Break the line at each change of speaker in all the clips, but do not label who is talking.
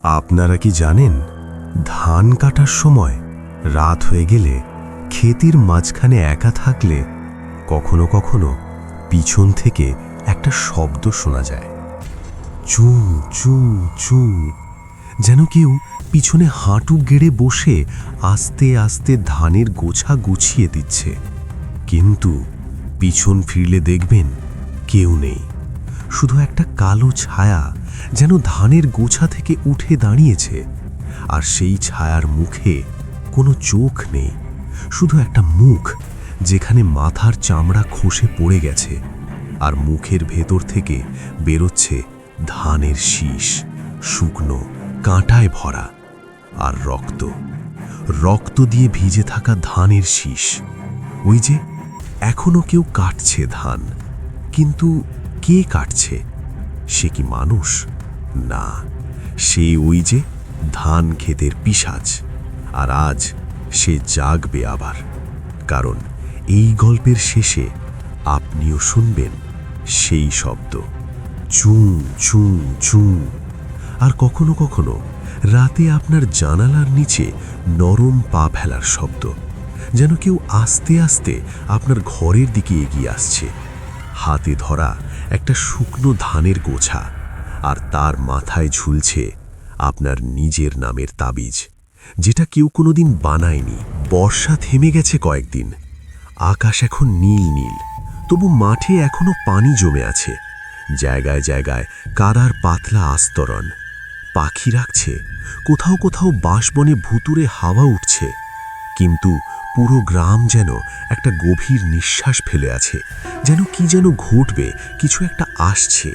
আপনারা কি জানেন, ধান কাটার সময় রাত হয়ে গেলে ক্ষেতের মাঝখানে একা থাকলে কখনো কখনো পিছন থেকে একটা শব্দ শোনা যায়, চু চু চু, যেন কেউ পিছনে হাঁটু গেড়ে বসে আস্তে আস্তে ধানের গোছা গুছিয়ে দিচ্ছে। কিন্তু পিছন ফিরলে দেখবেন কেউ নেই, শুধু একটা কালো ছায়া যেন ধানের গোছা থেকে উঠে দাঁড়িয়েছে। আর সেই ছায়ার মুখে কোনো চোখ নেই, শুধু একটা মুখ যেখানে মাথার চামড়া খসে পড়ে গেছে, আর মুখের ভেতর থেকে বেরোচ্ছে ধানের শীষ, শুকনো, কাঁটায় ভরা, আর রক্ত, রক্ত দিয়ে ভিজে থাকা ধানের শীষ। ওই যে এখনো কেউ কাটছে ধান, কিন্তু কে কাটছে? সে কি মানুষ? না, সে ওই যে ধান ক্ষেতের পিশাচ। আর আজ সে জাগবে আবার, কারণ এই গল্পের শেষে আপনিও শুনবেন সেই শব্দ, চু চু চু। আর কখনো কখনো রাতে আপনার জানালার নিচে নরম পা ফেলার শব্দ, যেন কেউ আস্তে আস্তে আপনার ঘরের দিকে এগিয়ে আসছে, হাতে ধরা একটা শুকনো ধানের গোছা, আর তার মাথায় ঝুলছে আপনার নিজের নামের তাবিজ, যেটা কেউ কোনোদিন বানায়নি। বর্ষা থেমে গেছে কয়েকদিন, আকাশ এখন নীল নীল, তবু মাঠে এখনো পানি জমে আছে, জায়গায় জায়গায় কাদার পাতলা আস্তরণ। পাখি রাখছে, কোথাও কোথাও বাঁশবনে ভুতুরে হাওয়া উঠছে, কিন্তু পুরো গ্রাম যেন একটা গভীর নিঃশ্বাস ফেলে আছে, যেন কি যেন ঘটবে, কিছু একটা আসছে।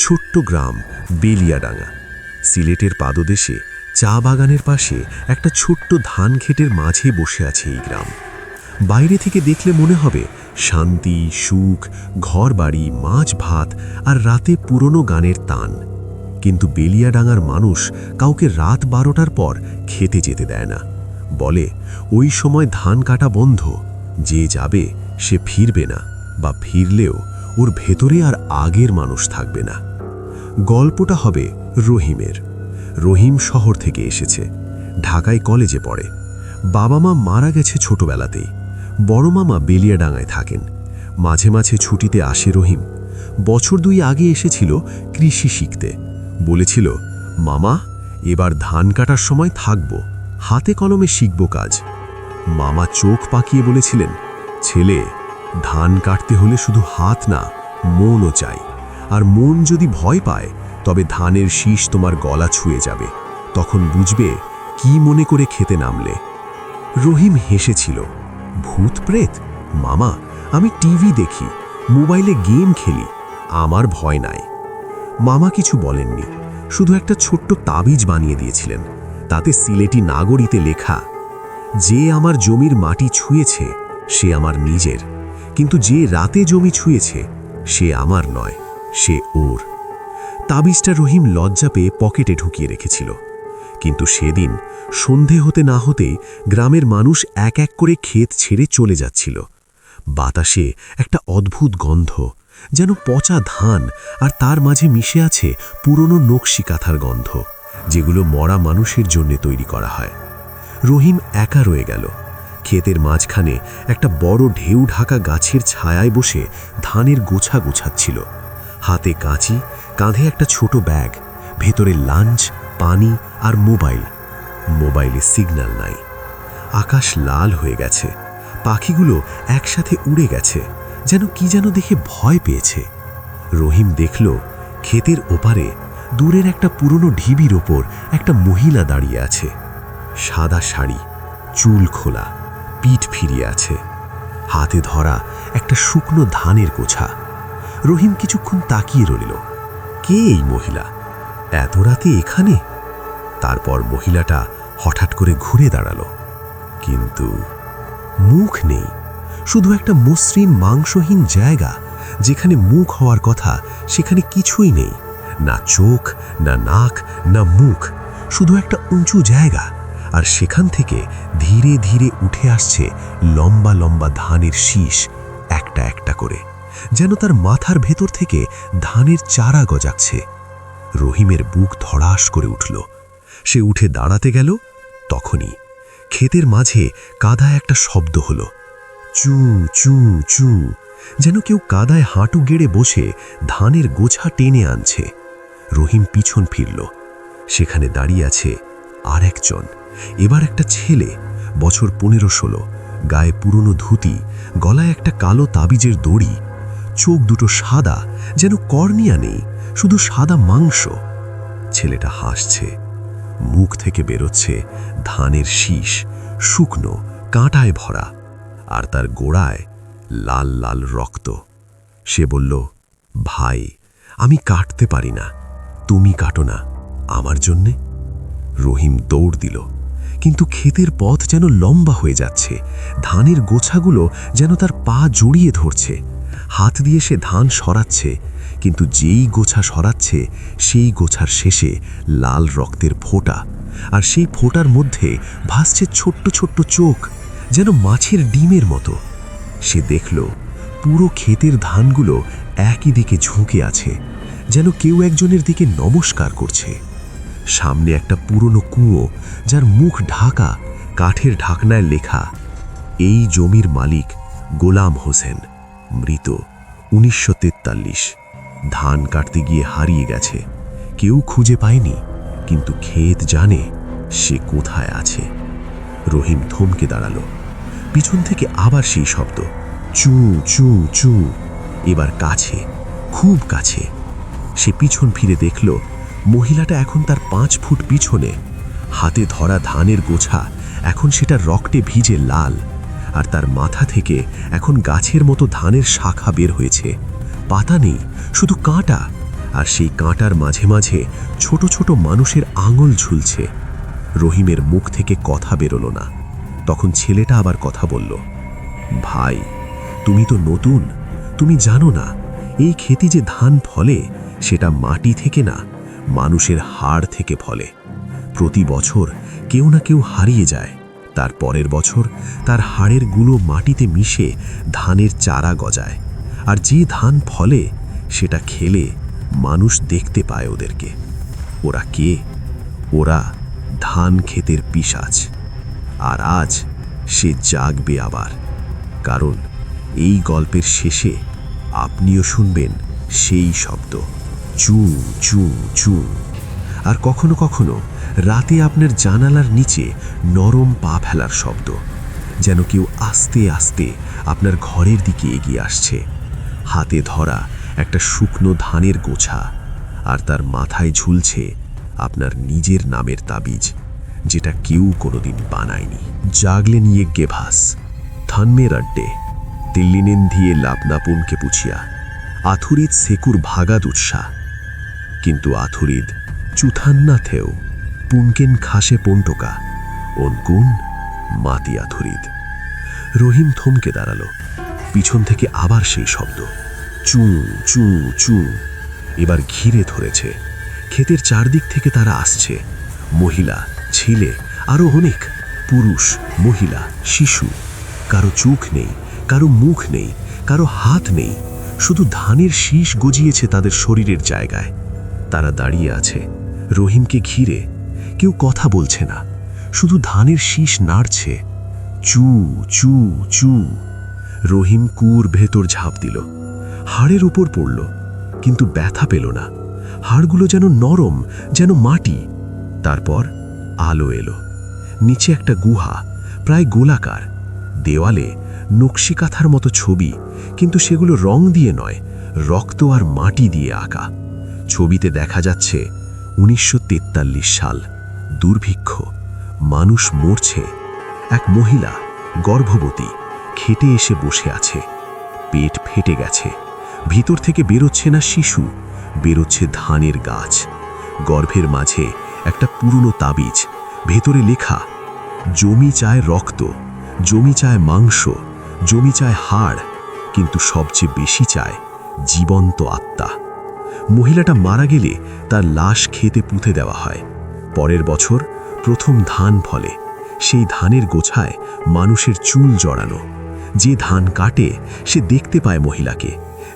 ছোট্ট গ্রাম বেলিয়াডাঙ্গা, সিলেটের পাদদেশে চা বাগানের পাশে একটা ছোট্ট ধান ক্ষেতের মাঝে বসে আছে এই গ্রাম। বাইরে থেকে দেখলে মনে হবে শান্তি, সুখ, ঘরবাড়ি, মাছ ভাত, আর রাতে পুরনো গানের তান। কিন্তু বেলিয়াডাঙ্গার মানুষ কাউকে রাত 12টার পর খেতে যেতে দেয় না, বলে ওই সময় ধান কাটা বন্ধ, যে যাবে সে ফিরবে না, বা ফিরলেও ওর ভেতরে আর আগের মানুষ থাকবে না। গল্পটা হবে রহিমের। রহিম শহর থেকে এসেছে, ঢাকায় কলেজে পড়ে। বাবা মা মারা গেছে ছোটবেলাতেই। বড় মামা বেলিয়াডাঙ্গায় থাকেন, মাঝে মাঝে ছুটিতে আসে রহিম। বছর 2 আগে এসেছিল কৃষি শিখতে, বলেছিল, মামা এবার ধান কাটার সময় থাকবো, হাতে কলমে শিখব কাজ। মামা চোখ পাকিয়ে বলেছিলেন, ছেলে, ধান কাটতে হলে শুধু হাত না, মনও চাই, আর মন যদি ভয় পায় তবে ধানের শীষ তোমার গলা ছুঁয়ে যাবে, তখন বুঝবে কি মনে করে খেতে নামলে। রহিম হেসেছিল, ভূত প্রেত? মামা, আমি টিভি দেখি, মোবাইলে গেম খেলি, আমার ভয় নাই। মামা কিছু বলেননি, শুধু একটা ছোট্ট তাবিজ বানিয়ে দিয়েছিলেন, তাতে সিলেটি নাগরিতে লেখা, যে আমার জমির মাটি ছুঁয়েছে সে আমার নিজের, কিন্তু যে রাতে জমি ছুঁয়েছে সে আমার নয়, সে ওর। তাবিজটা রহিম লজ্জা পেয়ে পকেটে ঢুকিয়ে রেখেছিল। কিন্তু সেদিন সন্ধে হতে না হতেই গ্রামের মানুষ এক এক করে ক্ষেত ছেড়ে চলে যাচ্ছিল। বাতাসে একটা অদ্ভুত গন্ধ, যেন পচা ধান, আর তার মাঝে মিশে আছে পুরনো নকশি কাঁথার গন্ধ, যেগুলো মরা মানুষের জন্য তৈরি করা হয়। রহিম একা রয়ে গেল। ক্ষেতের মাঝখানে একটা বড় ঢেউ ঢাকা গাছের ছায়ায় বসে ধানের গোছা গোছাচ্ছিল, হাতে কাঁচি, কাঁধে একটা ছোট ব্যাগ, ভেতরে লাঞ্চ, পানি আর মোবাইল। মোবাইলে সিগন্যাল নাই। আকাশ লাল হয়ে গেছে, পাখিগুলো একসাথে উড়ে গেছে, যেন কি যেন দেখে ভয় পেয়েছে। রহিম দেখল ক্ষেতের ওপারে দূরের একটা পুরনো ঢিবির ওপর একটা মহিলা দাঁড়িয়ে আছে, সাদা শাড়ি, চুল খোলা, পিঠ ফিরিয়ে আছে, হাতে ধরা একটা শুকনো ধানের গোছা। রহিম কিছুক্ষণ তাকিয়ে রইল, কে এই মহিলা, এত রাতে এখানে? তারপর মহিলাটা হঠাৎ করে ঘুরে দাঁড়ালো, কিন্তু মুখ নেই, শুধু একটা মসৃণ মাংসহীন জায়গা, যেখানে মুখ হওয়ার কথা সেখানে কিছুই নেই, না চোখ, না নাক, না মুখ, শুধু একটা উঁচু জায়গা, আর সেখান থেকে ধীরে ধীরে উঠে আসছে লম্বা লম্বা ধানের শীষ, একটা একটা করে, যেন তার মাথার ভেতর থেকে ধানের চারা গজাচ্ছে। রহিমের বুক ধড়াস করে উঠল। সে উঠে দাঁড়াতে গেল, তখনই ক্ষেতের মাঝে কাদায় একটা শব্দ হলো, চু চু চু, যেন কেউ কাদায় হাঁটু গেড়ে বসে ধানের গোছা টেনে আনছে। রহিম পিছন ফিরল। সেখানে দাঁড়িয়ে আছে আর একজন, এবার একটা ছেলে, বছর 15-16, গায়ে পুরনো ধুতি, গলায় একটা কালো তাবিজের দড়ি, চোখ দুটো সাদা, যেন কর্নিয়া নেই, শুধু সাদা মাংস। ছেলেটা হাসছে, মুখ থেকে বেরোচ্ছে ধানের শীষ, শুকনো, কাঁটায় ভরা, আর তার গোড়ায় লাল লাল রক্ত। সে বলল, ভাই, আমি কাটতে পারি না, তুমি কাটো না আমার জন্যে। রহিম দৌড় দিল, কিন্তু ক্ষেতের পথ যেন লম্বা হয়ে যাচ্ছে, ধানের গোছাগুলো যেন তার পা জড়িয়ে ধরছে। হাত দিয়ে সে ধান সরাচ্ছে, কিন্তু যেই গোছা সরাচ্ছে সেই গোছার শেষে লাল রক্তের ফোঁটা, আর সেই ফোঁটার মধ্যে ভাসছে ছোট্ট ছোট্ট চোখ, যেন মাছের ডিমের মতো। সে দেখল পুরো ক্ষেতের ধানগুলো একই দিকে ঝুঁকে আছে, যেন কেউ একজনের দিকে নমস্কার করছে। সামনে একটা পুরনো কুয়ো, যার মুখ ঢাকা, কাঠের ঢাকনায় লেখা, এই জমির মালিক গোলাম হোসেন, মৃত, 1943, ধান কাটতে গিয়ে হারিয়ে গেছে। কেউ খুঁজে পায়নি, কিন্তু ক্ষেত জানে সে কোথায় আছে। রহিম থমকে দাঁড়ালো। পিছন থেকে আবার সেই শব্দ, চু চু চু, এবার কাছে, খুব কাছে। সে পিছন ফিরে দেখল মহিলাটা এখন তার 5 ফুট পিছনে। হাতে ধরা ধানের গোছা এখন সেটা রক্তে ভিজে লাল, আর তার মাথা থেকে এখন গাছের মতো ধানের শাখা বের হয়েছে। পাতা নেই, শুধু কাঁটা, আর সেই কাঁটার মাঝে মাঝে ছোট ছোট মানুষের আঙুল ঝুলছে। রহিমের মুখ থেকে কথা বেরোলো না। তখন ছেলেটা আবার কথা বলল, ভাই, তুমি তো নতুন, তুমি জানো না এই খেতে যে ধান ফলে সেটা মাটি থেকে না, মানুষের হাড় থেকে ফলে। প্রতি বছর কেউ না কেউ হারিয়ে যায়, তার পরের বছর তার হাড়ের গুলো মাটিতে মিশে ধানের চারা গজায়, আর যে ধান ফলে সেটা খেলে মানুষ দেখতে পায় ওদেরকে। ওরা কে? ওরা ধান ক্ষেতের পিশাচ। আর আজ সে জাগবে আবার, কারণ এই গল্পের শেষে আপনিও শুনবেন সেই শব্দ, চু চু চু। আর কখনো কখনো রাতে আপনার জানালার নিচে নরম পা ফেলার শব্দ, যেন কেউ আস্তে আস্তে আপনার ঘরের দিকে এগিয়ে আসছে। হাতে ধরা একটা শুকনো ধানের গোছা, আর তার মাথায় ঝুলছে আপনার নিজের নামের তাবিজ, যেটা কেউ কোনোদিন বানায়নি। জাগলে নিয়ে গেভাস থানমের আড্ডে দিল্লিনেন দিয়ে লাপনাপুনকে পুছিয়া আথুরিদ সেকুর ভাগাদ উৎসাহ, কিন্তু আথুরিদ চুথান্না থেও পুনকেন খাসে পন্টকা অনকুন মাতি আথুরিদ। রহিম থমকে দাঁড়ালো। পিছন থেকে আবার সেই শব্দ, চু চু চু। এবার ঘিরে ধরেছে। ক্ষেতের চারদিক থেকে তারা আসছে, মহিলা, ছেলে, আরো অনেক, পুরুষ, মহিলা, শিশু। কারো চোখ নেই, কারো মুখ নেই, কারো হাত নেই, শুধু ধানের শীষ গজিয়েছে তাদের শরীরের জায়গায়। তারা দাঁড়িয়ে আছে রহিমকে ঘিরে, কেউ কথা বলছে না, শুধু ধানের শীষ নাড়ছে, চু চু চু। রহিম কুয়োর ভেতর ঝাঁপ দিল, হাড়ের উপর পড়ল, কিন্তু ব্যথা পেল না। হাড়গুলো যেন নরম, যেন মাটি। তারপর আলো এলো। নিচে একটা গুহা, প্রায় গোলাকার, দেওয়ালে নকশিকাথার মতো ছবি, কিন্তু সেগুলো রং দিয়ে নয়, রক্ত আর মাটি দিয়ে আঁকা। ছবিতে দেখা যাচ্ছে 1943 সাল, দুর্ভিক্ষ, মানুষ মরছে। এক মহিলা গর্ভবতী খেটে এসে বসে আছে, পেট ফেটে গেছে, ভিতর থেকে বেরোচ্ছে না শিশু, বেরোচ্ছে ধানের গাছ। গর্ভের মাঝে একটা পুরনো তাবিজ, ভেতরে লেখা, জমি চায় রক্ত, জমি চায় মাংস, জমি চায় হাড়, কিন্তু সবচেয়ে বেশি চায় জীবন্ত আত্মা। মহিলাটা মারা গেলে তার লাশ খেতে পুঁতে দেওয়া হয়। পরের বছর প্রথম ধান ফলে, সেই ধানের গোছায় মানুষের চুল জড়ানো। যে ধান কাটে সে দেখতে পায় মহিলাকে,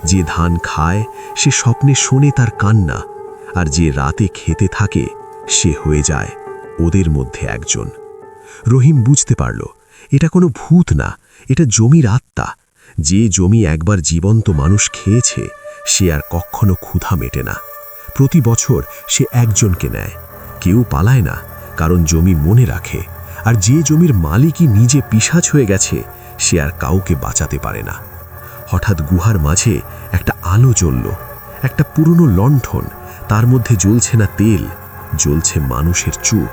যে ধান খায় সে স্বপ্নে শোনে তার কান্না, আর যে রাতে খেতে থাকে সে হয়ে যায় ওদের মধ্যে একজন। রহিম বুঝতে পারল এটা কোনো ভূত না, এটা জমির আত্মা। যে জমি একবার জীবন্ত মানুষ খেয়েছে সে আর কখনো ক্ষুধা মেটে না। প্রতি বছর সে একজনকে নেয়। কেউ পালায় না, কারণ জমি মনে রাখে। আর যে জমির মালিকই নিজে পিশাচ হয়ে গেছে সে আর কাউকে বাঁচাতে পারে না। হঠাৎ গুহার মাঝে একটা আলো জ্বলল, একটা পুরনো লণ্ঠন। তার মধ্যে জ্বলছে না তেল, জ্বলছে মানুষের চোখ।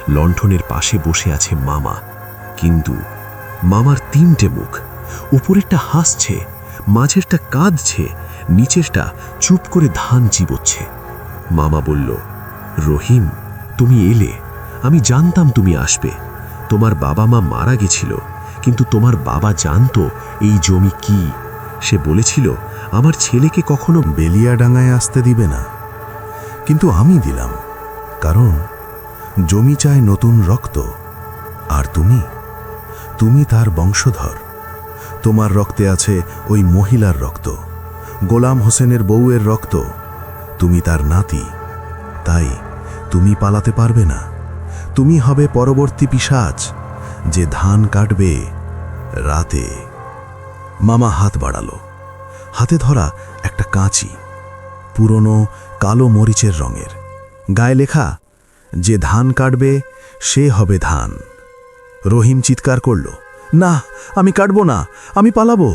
লণ্ঠনের পাশে বসে আছে মামা, কিন্তু মামার 3টে মুখ। উপরেরটা হাসছে, মাঝেরটা কাঁদছে, নিচেরটা চুপ করে ধান চিবোচ্ছে। মামা বলল, রহিম, তুমি এলে। আমি জানতাম তুমি আসবে। তোমার বাবা মা মারা গেছিল, কিন্তু তোমার বাবা জানতো এই জমি কি। সে বলেছিল আমার ছেলেকে কখনো
বেলিয়াডাঙ্গায় আসতে দিবে না, কিন্তু আমি দিলাম, কারণ জমি চায় নতুন রক্ত। আর তুমি তার বংশধর। তোমার রক্তে আছে ওই মহিলার রক্ত, গোলাম হোসেনের বউয়ের রক্ত। তুমি তার নাতি, তাই তুমি পালাতে পারবে না। তুমি হবে পরবর্তী পিশাচ যে ধান কাটবে রাতে। মামা হাত বাড়ালো। হাতে ধরা একটা কাঁচি, পুরনো কালো মরিচের রঙের, গায়ে লেখা, যে ধান কাটবে সে হবে ধান। রহিম চিৎকার করল, না, আমি কাটব না, আমি পালাবো।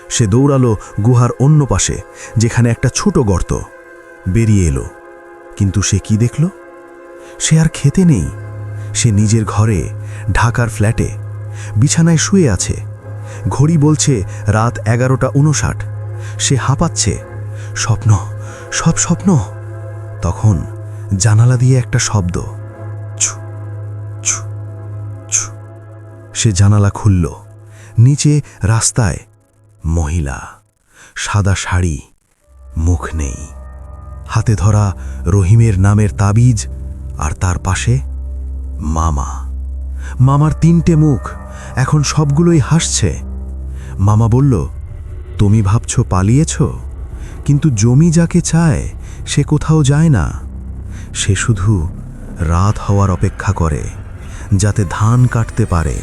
সে দৌড়ালো গুহার অন্য পাশে, যেখানে একটা ছোট গর্ত। বেরিয়ে এলো, কিন্তু সে কি দেখল? সে আর খেতে নেই। সে নিজের ঘরে, ঢাকার ফ্ল্যাটে, বিছানায় শুয়ে আছে। ঘড়ি বলছে রাত 11:59। সে হাঁপাচ্ছে। স্বপ্ন, সব স্বপ্ন। তখন জানালা দিয়ে একটা শব্দ, ছু ছু ছু। সে জানালা খুলল। নিচে রাস্তায় মহিলা, সাদা শাড়ি, মুখ নেই। হাতে ধরা রহিমের নামের তাবিজ, আর তার পাশে মামা। মামার 3টে মুখ, এখন সবগুলোই হাসছে। মামা বলল, তুমি ভাবছো পালিয়েছ, কিন্তু জমি যাকে চায় সে কোথাও যায় না। সে শুধু রাত হওয়ার অপেক্ষা করে, যাতে ধান কাটতে পারে।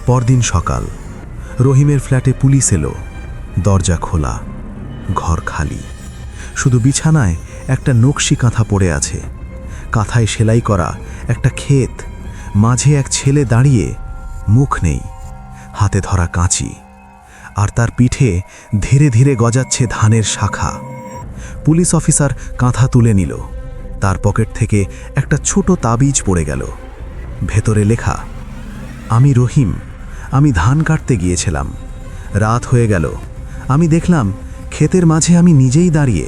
পরদিন সকাল, রহিমের ফ্ল্যাটে পুলিশ এলো। দরজা খোলা, ঘর খালি। শুধু বিছানায় একটা নকশি কাঁথা পড়ে আছে। কাঁথায় সেলাই করা একটা ক্ষেত, মাঝে এক ছেলে দাঁড়িয়ে, মুখ নেই, হাতে ধরা কাঁচি, আর তার পিঠে ধীরে ধীরে গজাচ্ছে ধানের শাখা। পুলিশ অফিসার কাঁথা তুলে নিল। তার পকেট থেকে একটা ছোট তাবিজ পড়ে গেল। ভেতরে লেখা, আমি রহিম, আমি ধান কাটতে গিয়েছিলাম। রাত হয়ে গেল। আমি দেখলাম ক্ষেতের মাঝে আমি নিজেই দাঁড়িয়ে।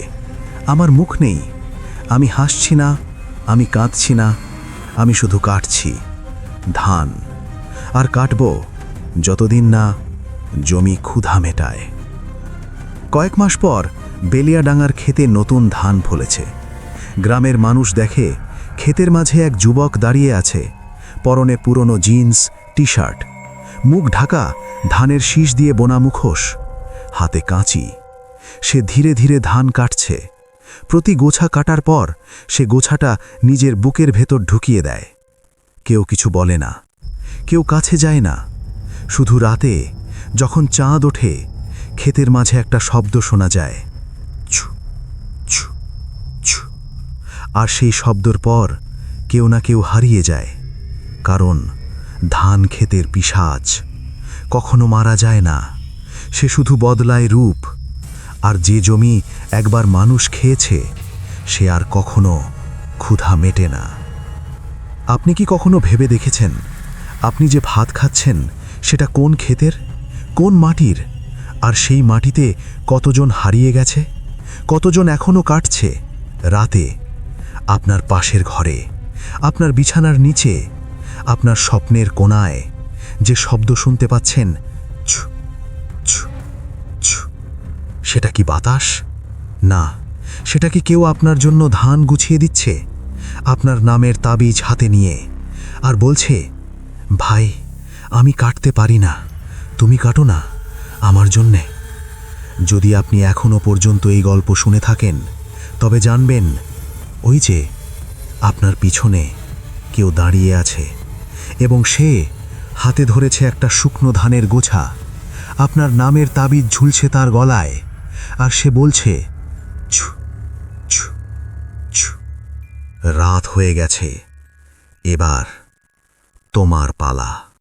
আমার মুখ নেই, আমি হাসছি না, আমি কাঁদছি না, আমি শুধু কাটছি ধান। আর কাটব যতদিন না জমি ক্ষুধা মেটায়। কয়েক মাস পর বেলিয়াডাঙ্গার ক্ষেতে নতুন ধান ফলেছে। গ্রামের মানুষ দেখে ক্ষেতের মাঝে এক যুবক দাঁড়িয়ে আছে, পরনে পুরনো জিন্স, টি-শার্ট, মুখ ঢাকা ধানের শীষ দিয়ে বোনা মুখোশ, হাতে কাঁচি। সে ধীরে ধীরে ধান কাটছে। প্রতি গোছা কাটার পর সে গোছাটা নিজের বুকের ভেতর ঢুকিয়ে দেয়। কেউ কিছু বলে না, কেউ কাছে যায় না। শুধু রাতে যখন চাঁদ ওঠে, ক্ষেতের মাঝে একটা শব্দ শোনা যায়, ছু ছু ছু। আর সেই শব্দর পর কেউ না কেউ হারিয়ে যায়, কারণ ধান ক্ষেতের পিশাচ কখনো মারা যায় না। সে শুধু বদলায় রূপ। আর যে জমি একবার মানুষ খেয়েছে সে আর কখনো ক্ষুধা মেটে না। আপনি কি কখনো ভেবে দেখেছেন আপনি যে ভাত খাচ্ছেন সেটা কোন ক্ষেতের, কোন মাটির? আর সেই মাটিতে কতজন হারিয়ে গেছে, কতজন এখনো কাটছে রাতে, আপনার পাশের ঘরে, আপনার বিছানার নিচে, আপনার স্বপ্নের কোণায়। যে শব্দ শুনতে পাচ্ছেন, ছু ছু ছু, সেটা কি বাতাস? না, সেটা কি কেউ আপনার জন্য ধান গুছিয়ে দিচ্ছে, আপনার নামের তাবিজ হাতে নিয়ে, আর বলছে, ভাই, আমি কাটতে পারি না, তুমি কাটো না আমার জন্যে। যদি আপনি এখনো পর্যন্ত এই গল্প শুনে থাকেন, তবে জানবেন, ওই যে আপনার পিছনে কেউ দাঁড়িয়ে আছে এবং সে হাতে ধরেছে একটা শুকনো ধানের গোছা। আপনার নামের তাবিজ ঝুলছে তার গলায়, আর সে বলছে, ছু ছু ছু। রাত হয়ে গেছে, এবার তোমার পালা।